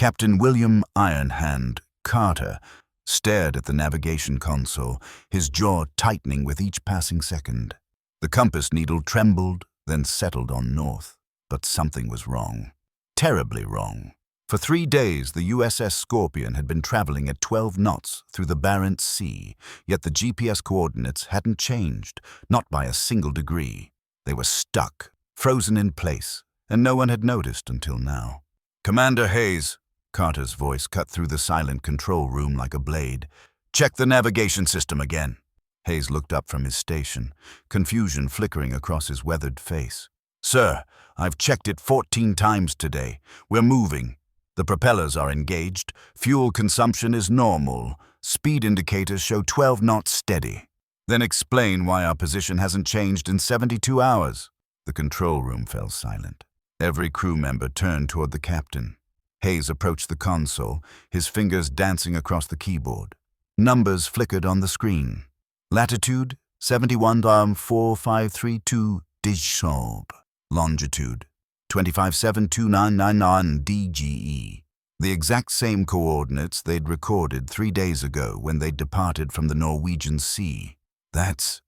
Captain William Ironhand Carter stared at the navigation console, his jaw tightening with each passing second. The compass needle trembled, then settled on north. But something was wrong. Terribly wrong. For 3 days, the USS Scorpion had been traveling at 12 knots through the Barents Sea, yet the GPS coordinates hadn't changed, not by a single degree. They were stuck, frozen in place, and no one had noticed until now. "Commander Hayes," Carter's voice cut through the silent control room like a blade. "Check the navigation system again." Hayes looked up from his station, confusion flickering across his weathered face. "Sir, I've checked it 14 times today. We're moving. The propellers are engaged. Fuel consumption is normal. Speed indicators show 12 knots steady." "Then explain why our position hasn't changed in 72 hours. The control room fell silent. Every crew member turned toward the captain. Hayes approached the console, his fingers dancing across the keyboard. Numbers flickered on the screen. Latitude, 71.4532 DGE. Longitude, 257299 DGE. The exact same coordinates they'd recorded 3 days ago when they'd departed from the Norwegian Sea. That's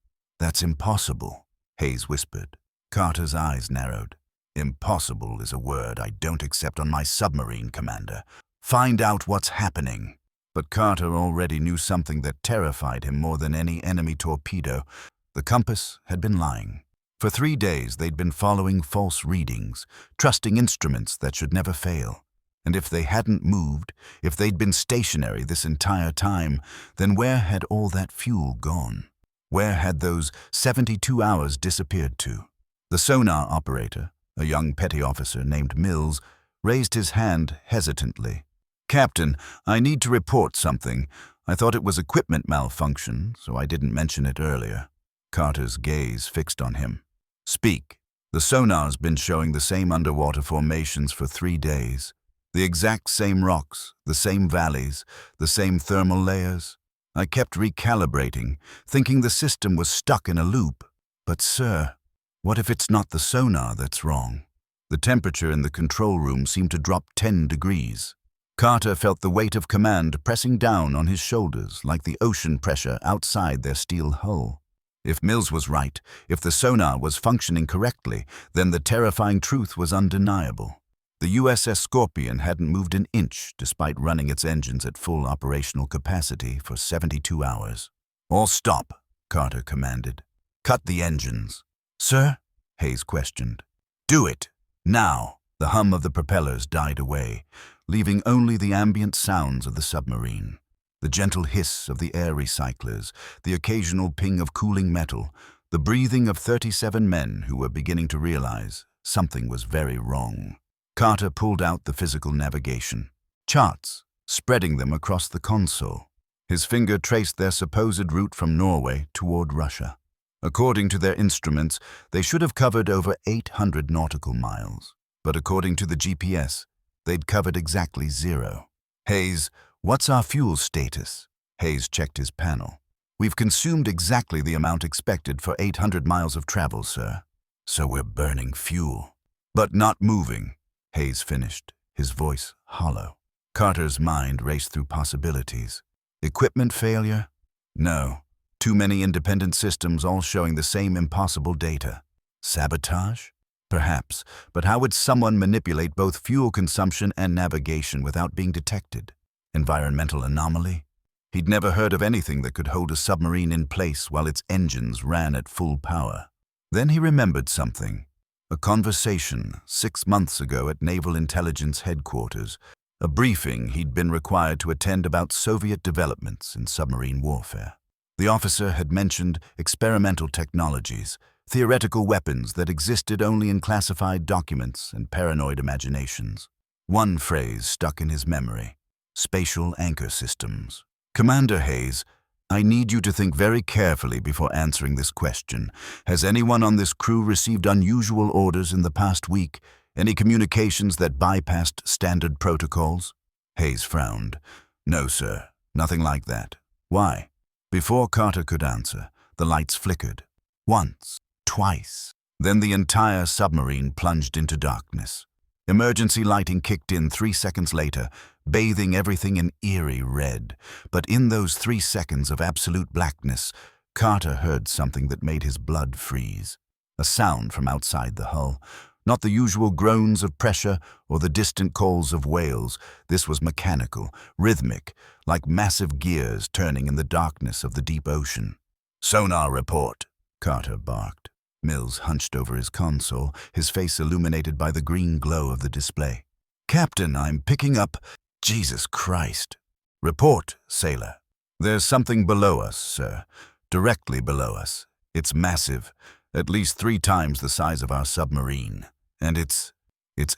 impossible," Hayes whispered. Carter's eyes narrowed. "Impossible is a word I don't accept on my submarine, Commander. Find out what's happening." But Carter already knew something that terrified him more than any enemy torpedo. The compass had been lying. For 3 days they'd been following false readings, trusting instruments that should never fail. And if they hadn't moved, if they'd been stationary this entire time, then where had all that fuel gone? Where had those 72 hours disappeared to? The sonar operator, a young petty officer named Mills, raised his hand hesitantly. "Captain, I need to report something. I thought it was equipment malfunction, so I didn't mention it earlier." Carter's gaze fixed on him. "Speak." "The sonar's been showing the same underwater formations for 3 days. The exact same rocks, the same valleys, the same thermal layers. I kept recalibrating, thinking the system was stuck in a loop. But, sir, what if it's not the sonar that's wrong?" The temperature in the control room seemed to drop 10 degrees. Carter felt the weight of command pressing down on his shoulders like the ocean pressure outside their steel hull. If Mills was right, if the sonar was functioning correctly, then the terrifying truth was undeniable. The USS Scorpion hadn't moved an inch despite running its engines at full operational capacity for 72 hours. "All stop," Carter commanded. "Cut the engines." "Sir?" Hayes questioned. "Do it. Now." The hum of the propellers died away, leaving only the ambient sounds of the submarine. The gentle hiss of the air recyclers, the occasional ping of cooling metal, the breathing of 37 men who were beginning to realize something was very wrong. Carter pulled out the physical navigation. Charts, spreading them across the console. His finger traced their supposed route from Norway toward Russia. According to their instruments, they should have covered over 800 nautical miles. But according to the GPS, they'd covered exactly 0. "Hayes, what's our fuel status?" Hayes checked his panel. "We've consumed exactly the amount expected for 800 miles of travel, sir." "So we're burning fuel." "But not moving," Hayes finished, his voice hollow. Carter's mind raced through possibilities. Equipment failure? No. Too many independent systems all showing the same impossible data. Sabotage? Perhaps, but how would someone manipulate both fuel consumption and navigation without being detected? Environmental anomaly? He'd never heard of anything that could hold a submarine in place while its engines ran at full power. Then he remembered something. A conversation 6 months ago at Naval Intelligence Headquarters, a briefing he'd been required to attend about Soviet developments in submarine warfare. The officer had mentioned experimental technologies, theoretical weapons that existed only in classified documents and paranoid imaginations. One phrase stuck in his memory: spatial anchor systems. "Commander Hayes, I need you to think very carefully before answering this question. Has anyone on this crew received unusual orders in the past week? Any communications that bypassed standard protocols?" Hayes frowned. "No, sir. Nothing like that." "Why?" Before Carter could answer, the lights flickered. Once, twice. Then the entire submarine plunged into darkness. Emergency lighting kicked in 3 seconds later, bathing everything in eerie red. But in those 3 seconds of absolute blackness, Carter heard something that made his blood freeze. A sound from outside the hull. Not the usual groans of pressure or the distant calls of whales. This was mechanical, rhythmic, like massive gears turning in the darkness of the deep ocean. "Sonar report," Carter barked. Mills hunched over his console, his face illuminated by the green glow of the display. "Captain, I'm picking up—" "Jesus Christ." "Report, sailor." "There's something below us, sir. Directly below us. It's massive, at least 3 times the size of our submarine. And it's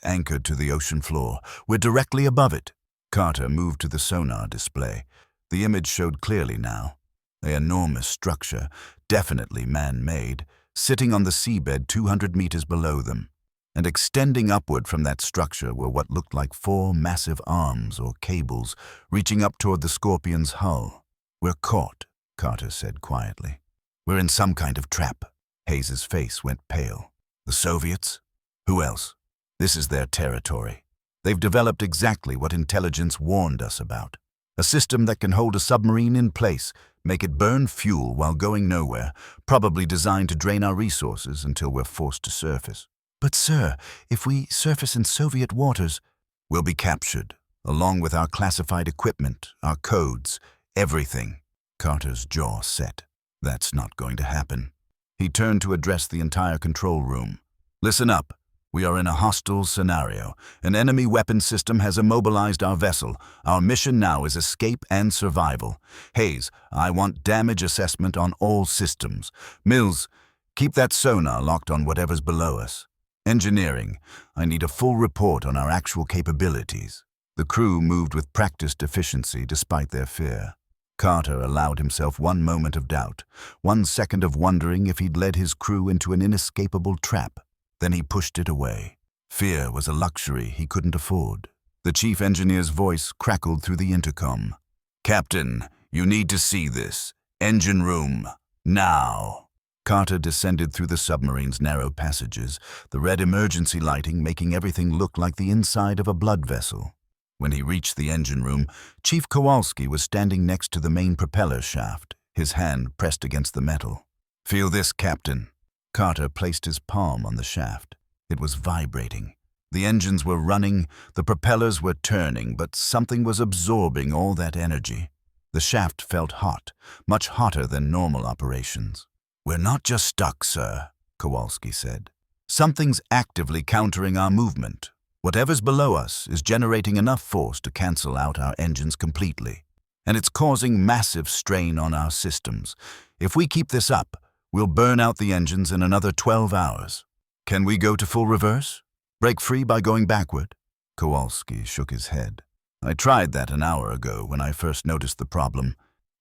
anchored to the ocean floor. We're directly above it." Carter moved to the sonar display. The image showed clearly now. An enormous structure, definitely man-made, sitting on the seabed 200 meters below them. And extending upward from that structure were what looked like 4 massive arms or cables reaching up toward the Scorpion's hull. "We're caught," Carter said quietly. "We're in some kind of trap." Hayes's face went pale. "The Soviets? Who else? This is their territory. They've developed exactly what intelligence warned us about. A system that can hold a submarine in place, make it burn fuel while going nowhere, probably designed to drain our resources until we're forced to surface." "But sir, if we surface in Soviet waters—" "We'll be captured, along with our classified equipment, our codes, everything." Carter's jaw set. "That's not going to happen." He turned to address the entire control room. "Listen up. We are in a hostile scenario. An enemy weapon system has immobilized our vessel. Our mission now is escape and survival. Hayes, I want damage assessment on all systems. Mills, keep that sonar locked on whatever's below us. Engineering, I need a full report on our actual capabilities." The crew moved with practiced efficiency despite their fear. Carter allowed himself 1 moment of doubt, 1 second of wondering if he'd led his crew into an inescapable trap. Then he pushed it away. Fear was a luxury he couldn't afford. The chief engineer's voice crackled through the intercom. "Captain, you need to see this. Engine room. Now." Carter descended through the submarine's narrow passages, the red emergency lighting making everything look like the inside of a blood vessel. When he reached the engine room, Chief Kowalski was standing next to the main propeller shaft, his hand pressed against the metal. "Feel this, Captain." Carter placed his palm on the shaft. It was vibrating. The engines were running, the propellers were turning, but something was absorbing all that energy. The shaft felt hot, much hotter than normal operations. "We're not just stuck, sir," Kowalski said. "Something's actively countering our movement. Whatever's below us is generating enough force to cancel out our engines completely. And it's causing massive strain on our systems. If we keep this up, we'll burn out the engines in another 12 hours. Can we go to full reverse? Break free by going backward?" Kowalski shook his head. "I tried that an hour ago when I first noticed the problem.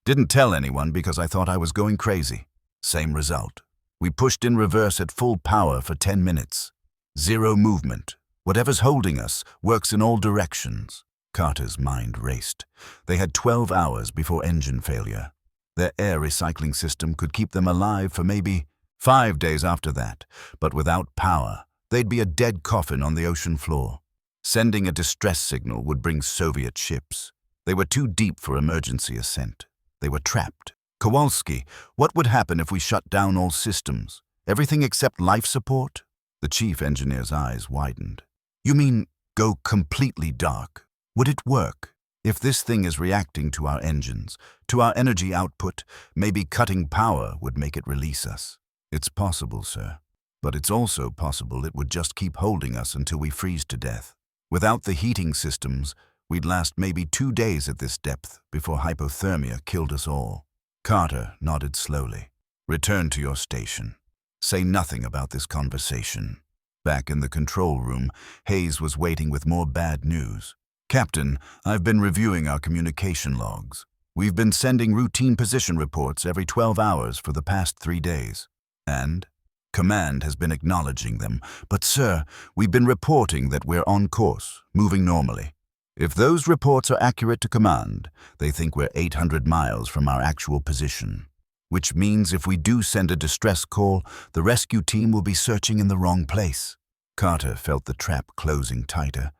Didn't tell anyone because I thought I was going crazy. Same result. We pushed in reverse at full power for 10 minutes. Zero movement. Whatever's holding us works in all directions." Carter's mind raced. They had 12 hours before engine failure. Their air recycling system could keep them alive for maybe 5 days after that, but without power, they'd be a dead coffin on the ocean floor. Sending a distress signal would bring Soviet ships. They were too deep for emergency ascent. They were trapped. "Kowalski, what would happen if we shut down all systems? Everything except life support?" The chief engineer's eyes widened. "You mean go completely dark? Would it work? If this thing is reacting to our engines, to our energy output, maybe cutting power would make it release us." "It's possible, sir. But it's also possible it would just keep holding us until we freeze to death. Without the heating systems, we'd last maybe 2 days at this depth before hypothermia killed us all." Carter nodded slowly. "Return to your station. Say nothing about this conversation." Back in the control room, Hayes was waiting with more bad news. "Captain, I've been reviewing our communication logs. We've been sending routine position reports every 12 hours for the past 3 days. And command has been acknowledging them. But sir, we've been reporting that we're on course, moving normally. If those reports are accurate to command, they think we're 800 miles from our actual position. Which means if we do send a distress call, the rescue team will be searching in the wrong place." Carter felt the trap closing tighter.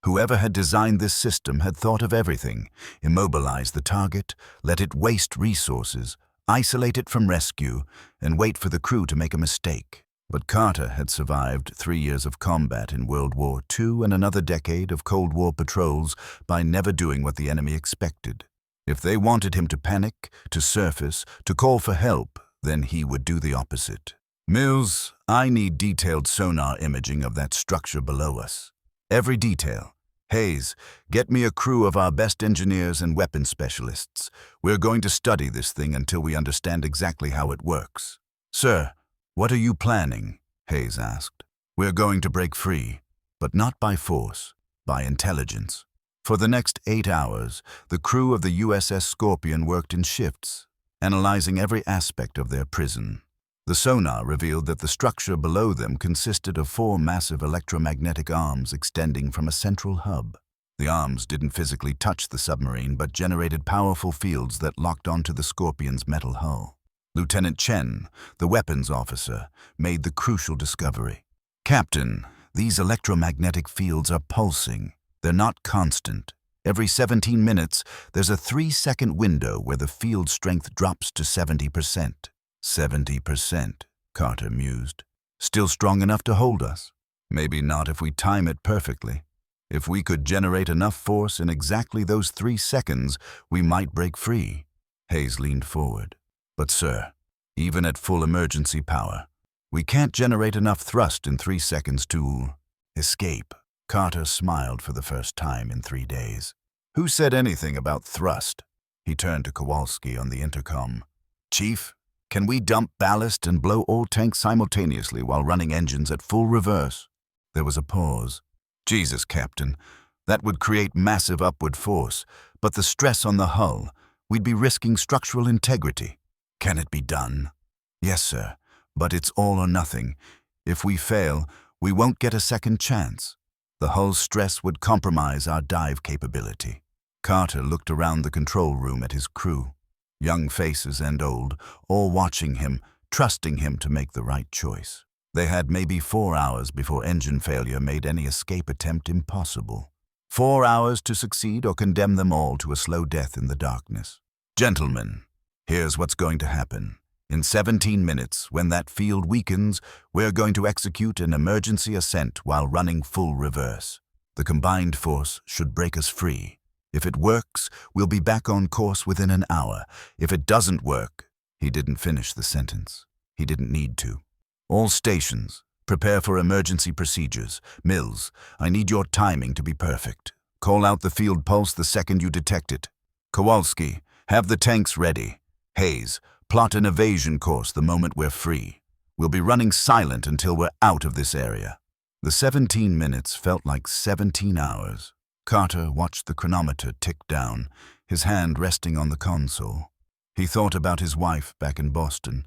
Whoever had designed this system had thought of everything: immobilize the target, let it waste resources, isolate it from rescue, and wait for the crew to make a mistake. But Carter had survived 3 years of combat in World War II and another decade of Cold War patrols by never doing what the enemy expected. If they wanted him to panic, to surface, to call for help, then he would do the opposite. Mills, I need detailed sonar imaging of that structure below us. Every detail. Hayes, get me a crew of our best engineers and weapons specialists. We're going to study this thing until we understand exactly how it works. Sir, what are you planning? Hayes asked. We're going to break free, but not by force, by intelligence. For the next 8 hours, the crew of the USS Scorpion worked in shifts, analyzing every aspect of their prison. The sonar revealed that the structure below them consisted of 4 massive electromagnetic arms extending from a central hub. The arms didn't physically touch the submarine but generated powerful fields that locked onto the Scorpion's metal hull. Lieutenant Chen, the weapons officer, made the crucial discovery. Captain, these electromagnetic fields are pulsing. They're not constant. Every 17 minutes, there's a 3-second window where the field strength drops to 70%. 70%, Carter mused. Still strong enough to hold us. Maybe not if we time it perfectly. If we could generate enough force in exactly those 3 seconds, we might break free. Hayes leaned forward. But sir, even at full emergency power, we can't generate enough thrust in 3 seconds to escape. Carter smiled for the first time in 3 days. Who said anything about thrust? He turned to Kowalski on the intercom. Chief, can we dump ballast and blow all tanks simultaneously while running engines at full reverse? There was a pause. Jesus, Captain, that would create massive upward force, but the stress on the hull, we'd be risking structural integrity. Can it be done? Yes, sir, but it's all or nothing. If we fail, we won't get a second chance. The hull's stress would compromise our dive capability. Carter looked around the control room at his crew. Young faces and old, all watching him, trusting him to make the right choice. They had maybe 4 hours before engine failure made any escape attempt impossible. 4 hours to succeed or condemn them all to a slow death in the darkness. Gentlemen, here's what's going to happen. In 17 minutes, when that field weakens, we're going to execute an emergency ascent while running full reverse. The combined force should break us free. If it works, we'll be back on course within an hour. If it doesn't work, he didn't finish the sentence. He didn't need to. All stations, prepare for emergency procedures. Mills, I need your timing to be perfect. Call out the field pulse the second you detect it. Kowalski, have the tanks ready. Hayes, plot an evasion course the moment we're free. We'll be running silent until we're out of this area. The 17 minutes felt like 17 hours. Carter watched the chronometer tick down, his hand resting on the console. He thought about his wife back in Boston,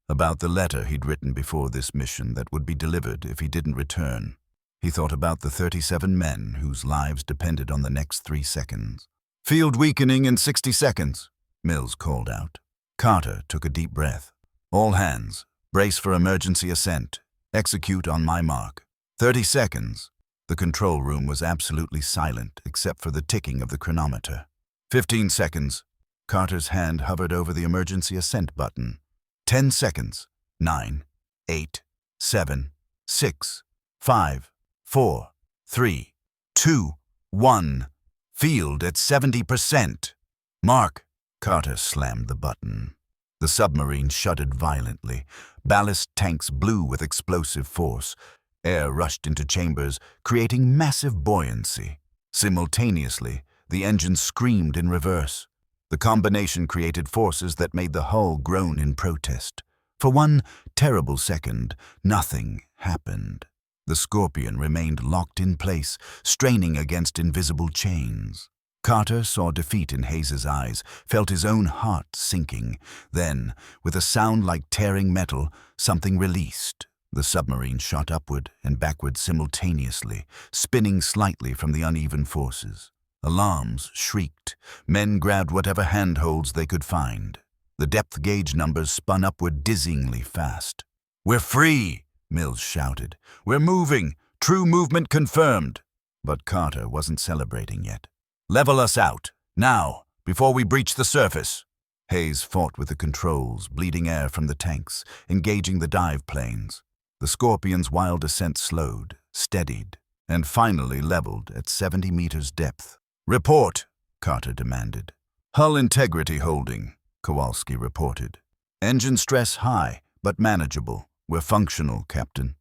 about the letter he'd written before this mission that would be delivered if he didn't return. He thought about the 37 men whose lives depended on the next 3 seconds. Field weakening in 60 seconds, Mills called out. Carter took a deep breath. All hands, brace for emergency ascent. Execute on my mark. 30 seconds. The control room was absolutely silent except for the ticking of the chronometer. 15 seconds. Carter's hand hovered over the emergency ascent button. 10 seconds. 9, 8, 7, 6, 5, 4, 3, 2, 1. Field at 70%. Mark. Carter slammed the button. The submarine shuddered violently. Ballast tanks blew with explosive force. Air rushed into chambers, creating massive buoyancy. Simultaneously, the engine screamed in reverse. The combination created forces that made the hull groan in protest. For one terrible second, nothing happened. The Scorpion remained locked in place, straining against invisible chains. Carter saw defeat in Hayes' eyes, felt his own heart sinking. Then, with a sound like tearing metal, something released. The submarine shot upward and backward simultaneously, spinning slightly from the uneven forces. Alarms shrieked. Men grabbed whatever handholds they could find. The depth gauge numbers spun upward dizzyingly fast. "We're free!" Mills shouted. "We're moving! True movement confirmed. But Carter wasn't celebrating yet. Level us out, now, before we breach the surface. Hayes fought with the controls, bleeding air from the tanks, engaging the dive planes. The Scorpion's wild ascent slowed, steadied, and finally leveled at 70 meters depth. Report, Carter demanded. Hull integrity holding, Kowalski reported. Engine stress high, but manageable. We're functional, Captain.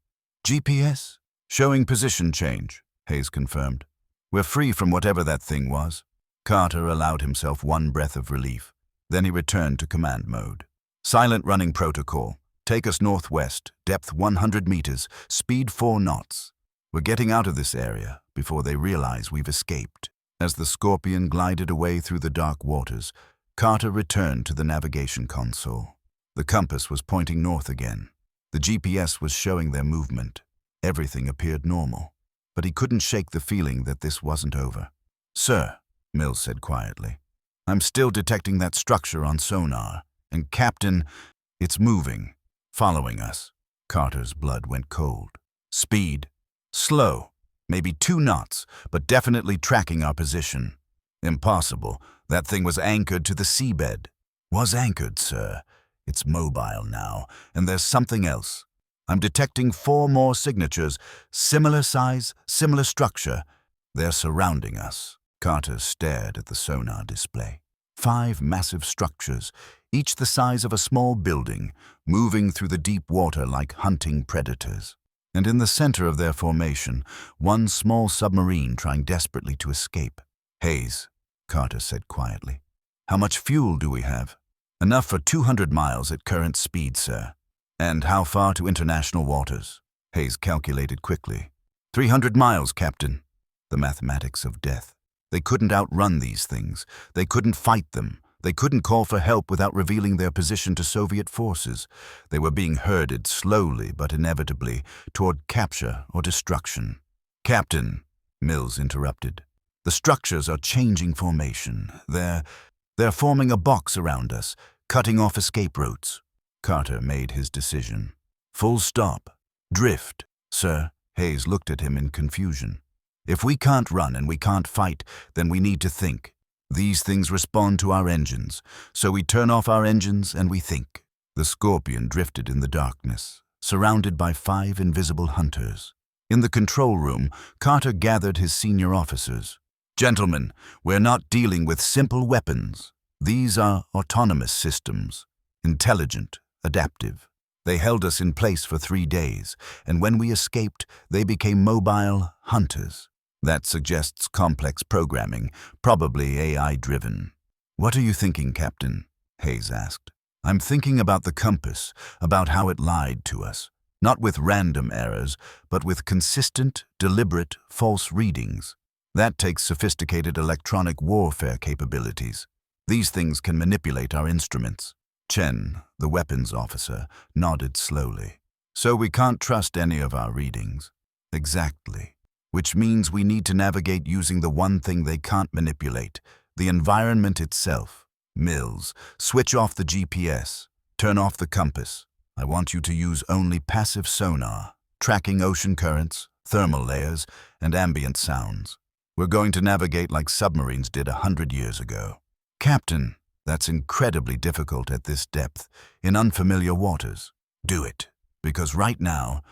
GPS? Showing position change, Hayes confirmed. We're free from whatever that thing was. Carter allowed himself one breath of relief. Then he returned to command mode. Silent running protocol. Take us northwest, depth 100 meters, speed 4 knots. We're getting out of this area before they realize we've escaped. As the Scorpion glided away through the dark waters, Carter returned to the navigation console. The compass was pointing north again. The GPS was showing their movement. Everything appeared normal, but he couldn't shake the feeling that this wasn't over. Sir, Mills said quietly, I'm still detecting that structure on sonar, and Captain, it's moving, following us. Carter's blood went cold. Speed, slow, maybe 2 knots, but definitely tracking our position. Impossible. That thing was anchored to the seabed. Was anchored, sir. It's mobile now, and there's something else. I'm detecting 4 more signatures, similar size, similar structure. They're surrounding us. Carter stared at the sonar display. 5 massive structures, each the size of a small building, moving through the deep water like hunting predators. And in the center of their formation, one small submarine trying desperately to escape. Hayes, Carter said quietly. How much fuel do we have? Enough for 200 miles at current speed, sir. And how far to international waters? Hayes calculated quickly. 300 miles, Captain. The mathematics of death. They couldn't outrun these things. They couldn't fight them. They couldn't call for help without revealing their position to Soviet forces. They were being herded slowly but inevitably toward capture or destruction. Captain, Mills interrupted. The structures are changing formation. They're forming a box around us, cutting off escape routes. Carter made his decision. Full stop. Drift. Sir, Hayes looked at him in confusion. If we can't run and we can't fight, then we need to think. These things respond to our engines, so we turn off our engines and we think. The Scorpion drifted in the darkness, surrounded by 5 invisible hunters. In the control room, Carter gathered his senior officers. Gentlemen, we're not dealing with simple weapons. These are autonomous systems, intelligent, adaptive. They held us in place for 3 days, and when we escaped, they became mobile hunters. That suggests complex programming, probably AI-driven. What are you thinking, Captain? Hayes asked. I'm thinking about the compass, about how it lied to us. Not with random errors, but with consistent, deliberate, false readings. That takes sophisticated electronic warfare capabilities. These things can manipulate our instruments. Chen, the weapons officer, nodded slowly. So we can't trust any of our readings. Exactly. Which means we need to navigate using the one thing they can't manipulate, the environment itself. Mills, switch off the GPS. Turn off the compass. I want you to use only passive sonar, tracking ocean currents, thermal layers, and ambient sounds. We're going to navigate like submarines did 100 years ago. Captain, that's incredibly difficult at this depth, in unfamiliar waters. Do it, because right now,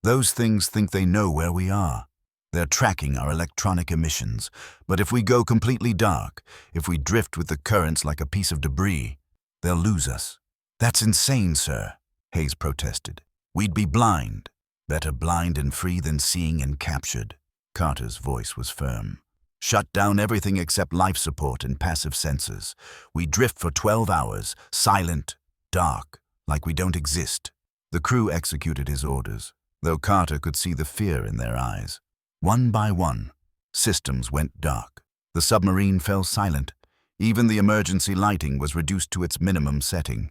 those things think they know where we are. They're tracking our electronic emissions, but if we go completely dark, if we drift with the currents like a piece of debris, they'll lose us. That's insane, sir, Hayes protested. We'd be blind. Better blind and free than seeing and captured. Carter's voice was firm. Shut down everything except life support and passive sensors. We drift for 12 hours, silent, dark, like we don't exist. The crew executed his orders, though Carter could see the fear in their eyes. One by one, systems went dark. The submarine fell silent. Even the emergency lighting was reduced to its minimum setting.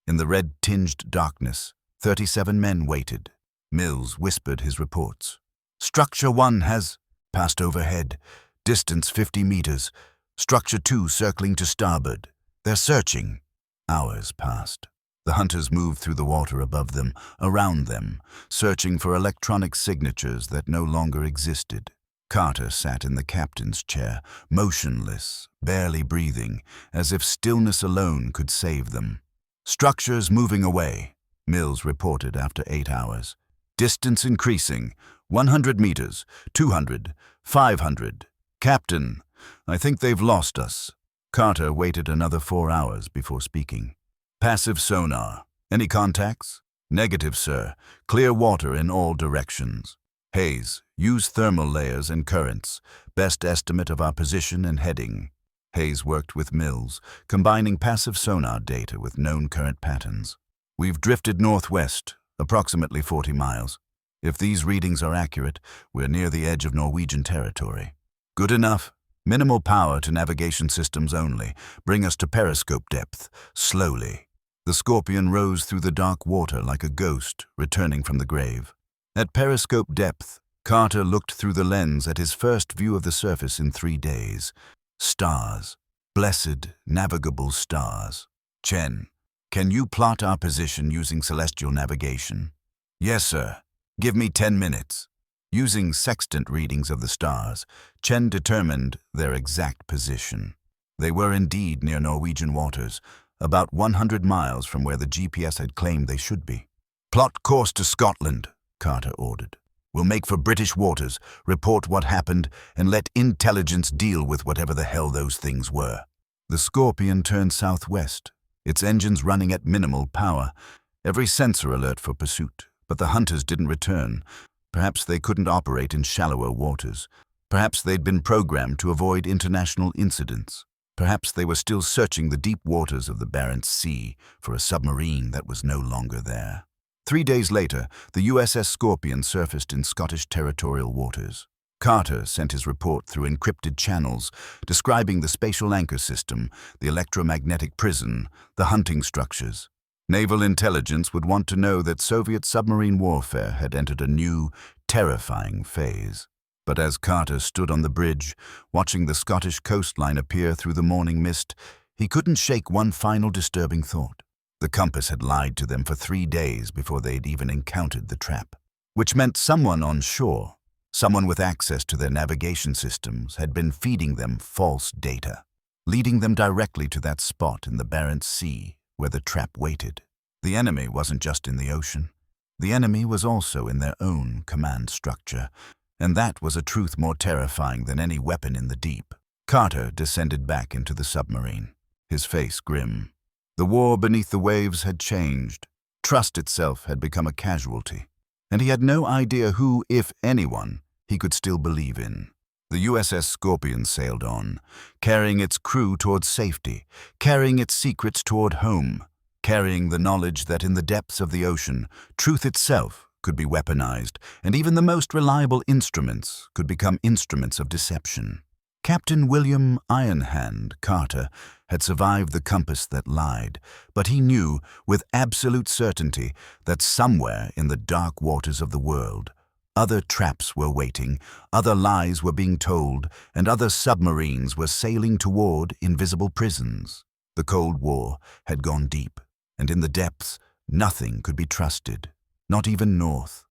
In the red-tinged darkness, 37 men waited. Mills whispered his reports. Structure 1 has passed overhead. Distance 50 meters. Structure 2 circling to starboard. They're searching. Hours passed. The hunters moved through the water above them, around them, searching for electronic signatures that no longer existed. Carter sat in the captain's chair, motionless, barely breathing, as if stillness alone could save them. "Structures moving away," Mills reported after 8 hours. "Distance increasing, 100 meters, 200, 500. Captain, I think they've lost us." Carter waited another 4 hours before speaking. "Passive sonar. Any contacts?" "Negative, sir. Clear water in all directions." "Hayes, use thermal layers and currents. Best estimate of our position and heading." Hayes worked with Mills, combining passive sonar data with known current patterns. "We've drifted northwest, approximately 40 miles. If these readings are accurate, we're near the edge of Norwegian territory." "Good enough. Minimal power to navigation systems only. Bring us to periscope depth, slowly." The Scorpion rose through the dark water like a ghost returning from the grave. At periscope depth, Carter looked through the lens at his first view of the surface in 3 days. Stars. Blessed, navigable stars. "Chen, can you plot our position using celestial navigation?" "Yes, sir. Give me 10 minutes." Using sextant readings of the stars, Chen determined their exact position. They were indeed near Norwegian waters, about 100 miles from where the GPS had claimed they should be. "Plot course to Scotland," Carter ordered. "We'll make for British waters, report what happened, and let intelligence deal with whatever the hell those things were." The Scorpion turned southwest, its engines running at minimal power, every sensor alert for pursuit. But the hunters didn't return. Perhaps they couldn't operate in shallower waters. Perhaps they'd been programmed to avoid international incidents. Perhaps they were still searching the deep waters of the Barents Sea for a submarine that was no longer there. 3 days later, the USS Scorpion surfaced in Scottish territorial waters. Carter sent his report through encrypted channels, describing the spatial anchor system, the electromagnetic prison, the hunting structures. Naval intelligence would want to know that Soviet submarine warfare had entered a new, terrifying phase. But as Carter stood on the bridge, watching the Scottish coastline appear through the morning mist, he couldn't shake one final disturbing thought. The compass had lied to them for 3 days before they'd even encountered the trap. Which meant someone on shore, someone with access to their navigation systems, had been feeding them false data, leading them directly to that spot in the Barents Sea where the trap waited. The enemy wasn't just in the ocean. The enemy was also in their own command structure, and that was a truth more terrifying than any weapon in the deep. Carter descended back into the submarine, his face grim. The war beneath the waves had changed. Trust itself had become a casualty, and he had no idea who, if anyone, he could still believe in. The USS Scorpion sailed on, carrying its crew toward safety, carrying its secrets toward home, carrying the knowledge that in the depths of the ocean, truth itself could be weaponized, and even the most reliable instruments could become instruments of deception. Captain William Ironhand Carter had survived the compass that lied, but he knew with absolute certainty that somewhere in the dark waters of the world, other traps were waiting, other lies were being told, and other submarines were sailing toward invisible prisons. The Cold War had gone deep, and in the depths, nothing could be trusted, not even north.